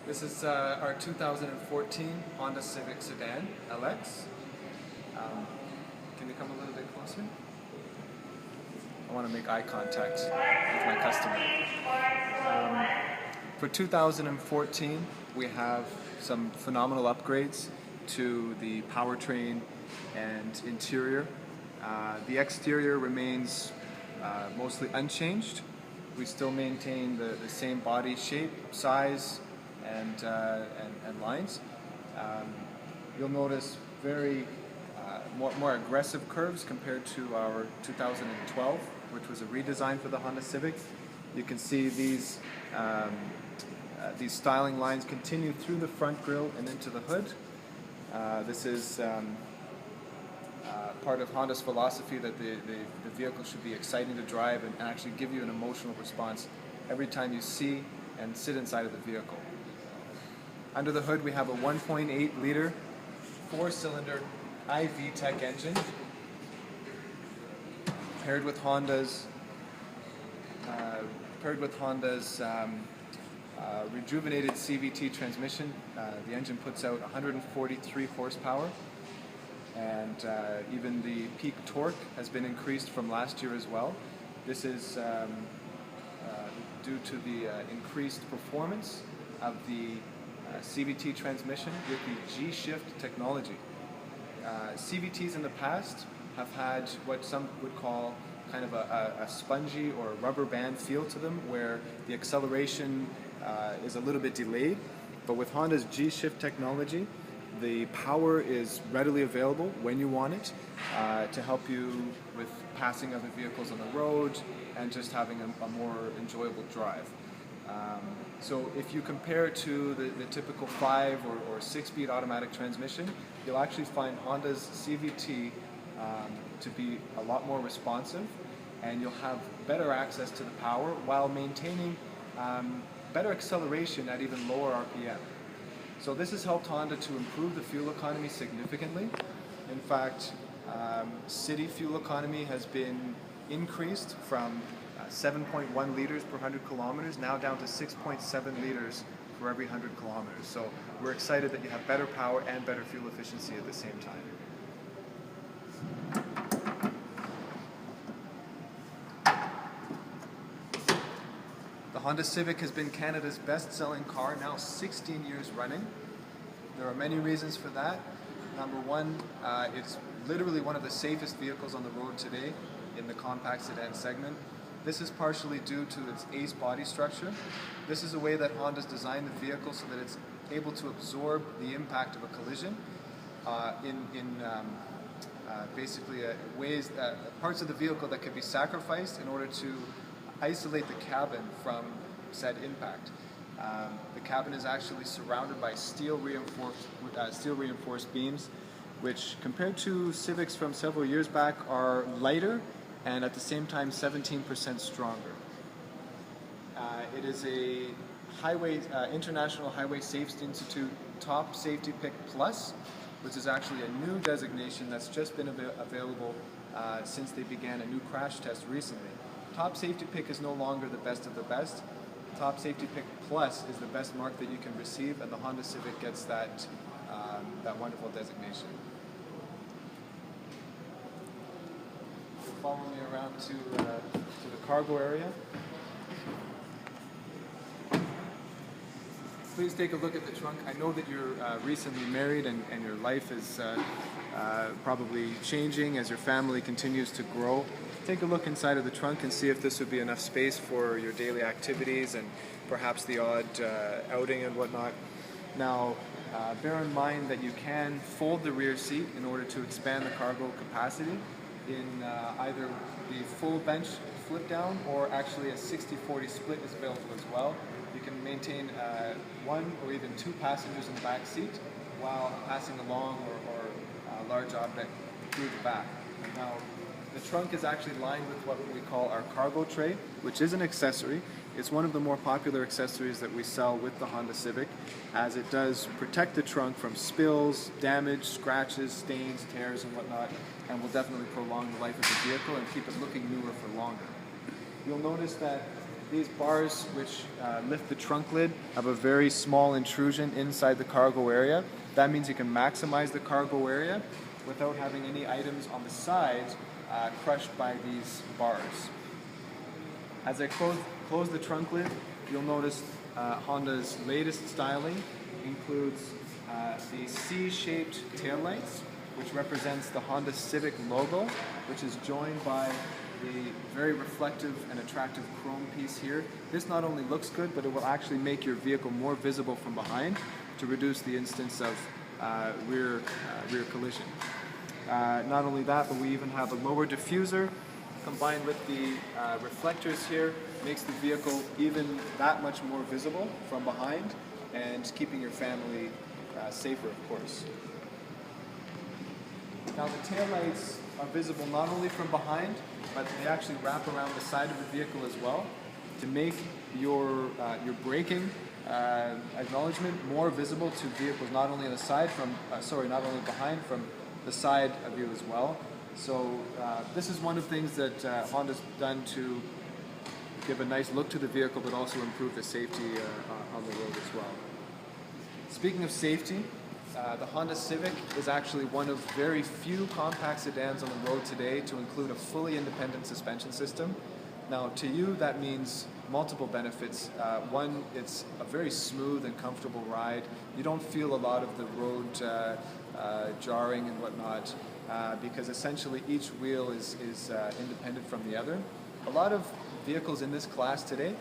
This is our 2014 Honda Civic sedan, LX. Can you come a little bit closer? I want to make eye contact with my customer. For 2014, we have some phenomenal upgrades to the powertrain and interior. The exterior remains mostly unchanged. We still maintain the same body shape, size, and lines. You'll notice very more aggressive curves compared to our 2012, which was a redesign for the Honda Civic. You can see these styling lines continue through the front grille and into the hood. This is part of Honda's philosophy that the vehicle should be exciting to drive and actually give you an emotional response every time you see and sit inside of the vehicle. Under the hood we have a 1.8 liter 4-cylinder iVTEC engine paired with Honda's rejuvenated CVT transmission. The engine puts out 143 horsepower, and even the peak torque has been increased from last year as well. This is due to the increased performance of the CVT transmission with the G-Shift technology. CVTs in the past have had what some would call kind of a spongy or a rubber band feel to them, where the acceleration is a little bit delayed. But with Honda's G-Shift technology, the power is readily available when you want it to help you with passing other vehicles on the road and just having a more enjoyable drive. So if you compare to the typical 5 or 6-speed automatic transmission, you'll actually find Honda's CVT to be a lot more responsive, and you'll have better access to the power while maintaining better acceleration at even lower RPM. So this has helped Honda to improve the fuel economy significantly. In fact, city fuel economy has been increased from 7.1 liters per 100 kilometers, now down to 6.7 liters for every 100 kilometers. So we're excited that you have better power and better fuel efficiency at the same time. The Honda Civic has been Canada's best-selling car now 16 years running. There are many reasons for that. Number one, it's literally one of the safest vehicles on the road today in the compact sedan segment. This is partially due to its ACE body structure. This is a way that Honda's designed the vehicle so that it's able to absorb the impact of a collision in basically ways that parts of the vehicle that could be sacrificed in order to isolate the cabin from said impact. The cabin is actually surrounded by steel reinforced beams, which compared to Civics from several years back are lighter and at the same time 17% stronger. It is a International Highway Safety Institute Top Safety Pick Plus, which is actually a new designation that's just been available since they began a new crash test recently. Top Safety Pick is no longer the best of the best. Top Safety Pick Plus is the best mark that you can receive, and the Honda Civic gets that wonderful designation. Follow me around to the cargo area. Please take a look at the trunk. I know that you're recently married and your life is probably changing as your family continues to grow. Take a look inside of the trunk and see if this would be enough space for your daily activities and perhaps the odd outing and whatnot. Now, bear in mind that you can fold the rear seat in order to expand the cargo capacity in either the full bench flip down, or actually a 60-40 split is available as well. You can maintain 1 or even 2 passengers in the back seat while passing along or a large object through the back. Now, the trunk is actually lined with what we call our cargo tray, which is an accessory. It's one of the more popular accessories that we sell with the Honda Civic, as it does protect the trunk from spills, damage, scratches, stains, tears, and whatnot, and will definitely prolong the life of the vehicle and keep it looking newer for longer. You'll notice that These bars, which lift the trunk lid, have a very small intrusion inside the cargo area. That means you can maximize the cargo area without having any items on the sides crushed by these bars. As I close the trunk lid, you'll notice Honda's latest styling includes the C-shaped taillights, which represents the Honda Civic logo, which is joined by the very reflective and attractive chrome piece here. This not only looks good, but it will actually make your vehicle more visible from behind to reduce the instance of rear collision. Not only that, but we even have a lower diffuser combined with the reflectors here, makes the vehicle even that much more visible from behind and keeping your family safer, of course. Now the taillights are visible not only from behind, but they actually wrap around the side of the vehicle as well to make your braking acknowledgement more visible to vehicles not only on the side not only behind, from the side of you as well. So this is one of the things that Honda's done to give a nice look to the vehicle, but also improve the safety on the road as well. Speaking of safety, the Honda Civic is actually one of very few compact sedans on the road today to include a fully independent suspension system. Now, to you, that means multiple benefits. One, it's a very smooth and comfortable ride. You don't feel a lot of the road jarring and whatnot, because essentially each wheel is independent from the other. A lot of vehicles in this class today,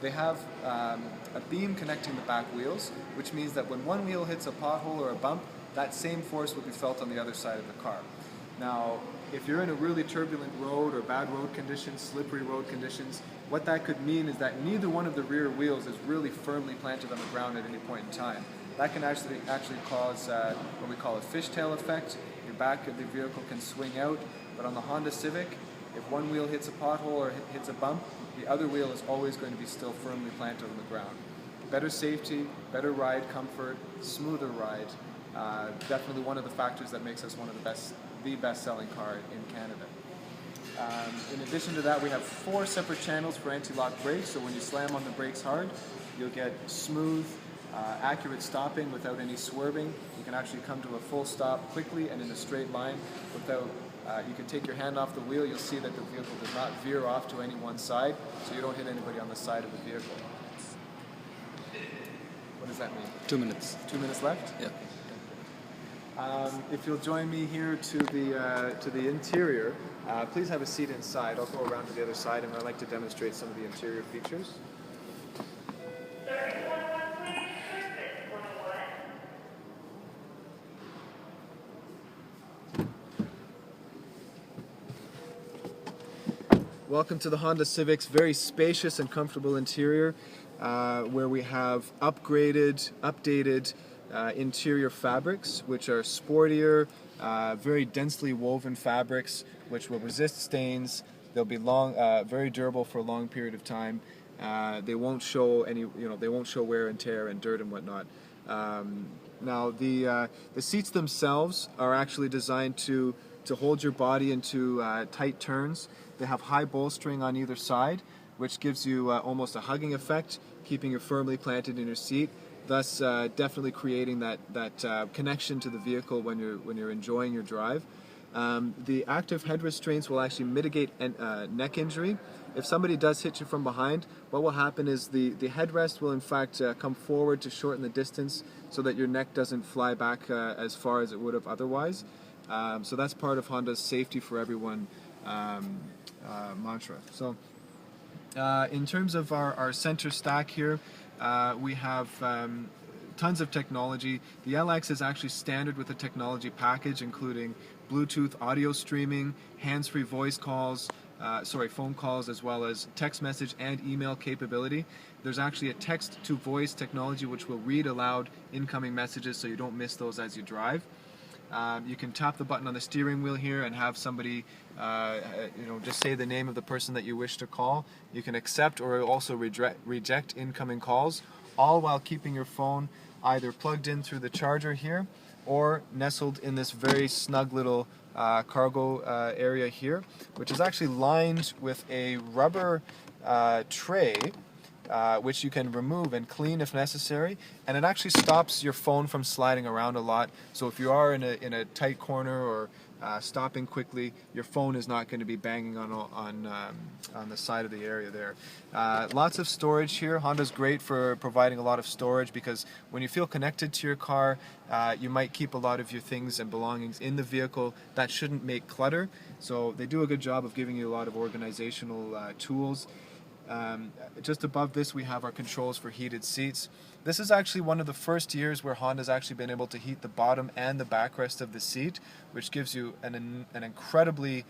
they have a beam connecting the back wheels, which means that when one wheel hits a pothole or a bump, that same force will be felt on the other side of the car. Now, if you're in a really turbulent road or bad road conditions, slippery road conditions, what that could mean is that neither one of the rear wheels is really firmly planted on the ground at any point in time. That can actually cause what we call a fishtail effect. Your back of the vehicle can swing out, but on the Honda Civic, if one wheel hits a pothole or hits a bump, the other wheel is always going to be still firmly planted on the ground. Better safety, better ride comfort, smoother ride. Definitely one of the factors that makes us one of the best-selling car in Canada. In addition to that, we have 4 separate channels for anti-lock brakes, so when you slam on the brakes hard, you'll get smooth, accurate stopping without any swerving. You can actually come to a full stop quickly and in a straight line without you can take your hand off the wheel. You'll see that the vehicle does not veer off to any one side, so you don't hit anybody on the side of the vehicle. What does that mean? 2 minutes. 2 minutes left? Yeah. If you'll join me here to the interior, please have a seat inside. I'll go around to the other side, and I'd like to demonstrate some of the interior features. Welcome to the Honda Civic's very spacious and comfortable interior, where we have updated interior fabrics, which are sportier, very densely woven fabrics, which will resist stains. They'll be very durable for a long period of time. They won't show they won't show wear and tear and dirt and whatnot. Now the seats themselves are actually designed to hold your body into tight turns. They have high bolstering on either side, which gives you almost a hugging effect, keeping you firmly planted in your seat, thus definitely creating that connection to the vehicle when you're enjoying your drive. The active head restraints will actually mitigate neck injury. If somebody does hit you from behind, what will happen is the headrest will in fact come forward to shorten the distance so that your neck doesn't fly back as far as it would have otherwise. So that's part of Honda's safety for everyone mantra. So in terms of our center stack here, we have tons of technology. The LX is actually standard with the technology package, including Bluetooth audio streaming, hands-free voice calls, phone calls, as well as text message and email capability. There's actually a text-to-voice technology which will read aloud incoming messages so you don't miss those as you drive. You can tap the button on the steering wheel here and have somebody, just say the name of the person that you wish to call. You can accept or also reject incoming calls, all while keeping your phone either plugged in through the charger here or nestled in this very snug little cargo area here, which is actually lined with a rubber tray, which you can remove and clean if necessary, and it actually stops your phone from sliding around a lot. So if you are in a tight corner or stopping quickly, your phone is not going to be banging on the side of the area there. Lots of storage here. Honda's great for providing a lot of storage, because when you feel connected to your car, you might keep a lot of your things and belongings in the vehicle. That shouldn't make clutter. So they do a good job of giving you a lot of organizational tools. Just above this we have our controls for heated seats. This is actually one of the first years where Honda's actually been able to heat the bottom and the backrest of the seat, which gives you an incredibly